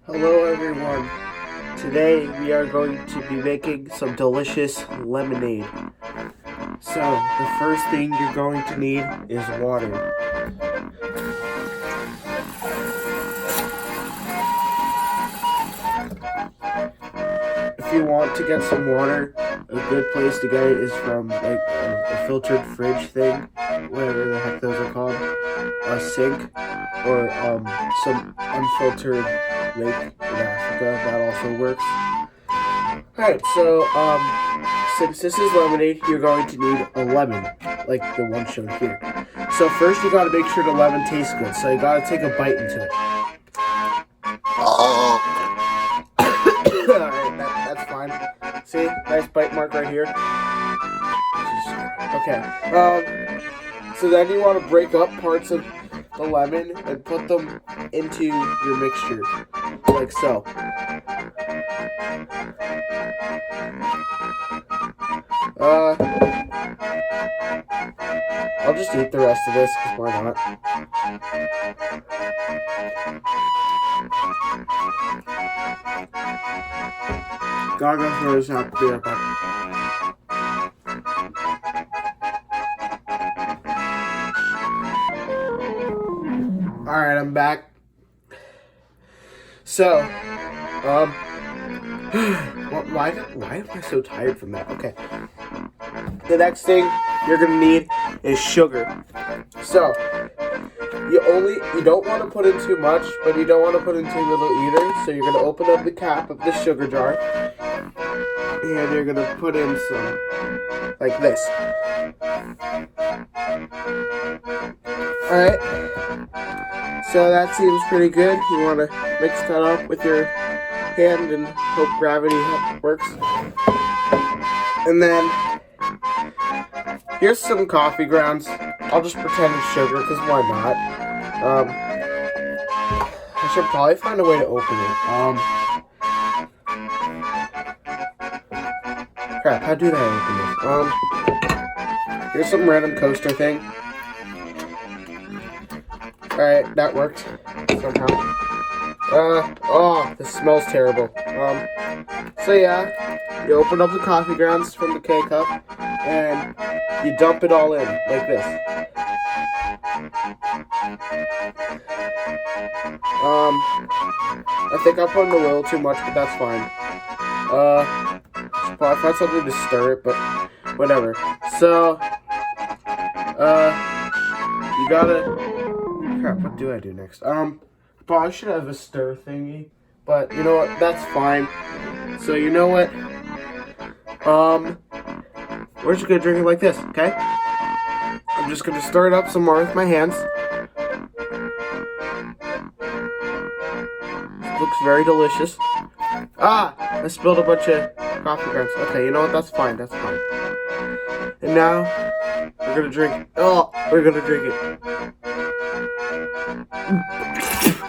Hello everyone. Today we are going to be making some delicious lemonade. So the first thing you're going to need is water. If you want to get some water, a good place to get it is from like a filtered fridge thing, whatever the heck those are called, a sink, or some unfiltered lake in Africa. That also works. Alright, so since this is lemonade, you're going to need a lemon, like the one shown here. So first you gotta make sure the lemon tastes good, so you gotta take a bite into it. Alright, that's fine. See, nice bite mark right here. Okay, so then you want to break up parts of the lemon and put them into your mixture, like so. I'll just eat the rest of this, because why not? Gotta go throw this out. Be right back. Alright, I'm back. So, why am I so tired from that? Okay. The next thing you're gonna need is sugar. So, you don't want to put in too much, but you don't want to put in too little either. So you're gonna open up the cap of the sugar jar, and you're gonna put in some, like this. Alright. So that seems pretty good. You want to mix that up with your hand and hope gravity works. And then here's some coffee grounds. I'll just pretend it's sugar, because why not? I should probably find a way to open it. Crap, how do I open this? Here's some random coaster thing. Alright, that worked somehow. Oh, this smells terrible. So yeah, you open up the coffee grounds from the K-cup, and you dump it all in, like this. I think I put in a little too much, but that's fine. Should probably find something to stir it, but whatever. So, you gotta... Crap, what do I do next? Probably should have a stir thingy, but you know what? That's fine. So you know what? We're just gonna drink it like this, okay? I'm just gonna stir it up some more with my hands. It looks very delicious. Ah! I spilled a bunch of coffee grounds. Okay, you know what? That's fine. That's fine. And now we're gonna drink. Oh, we're gonna drink it.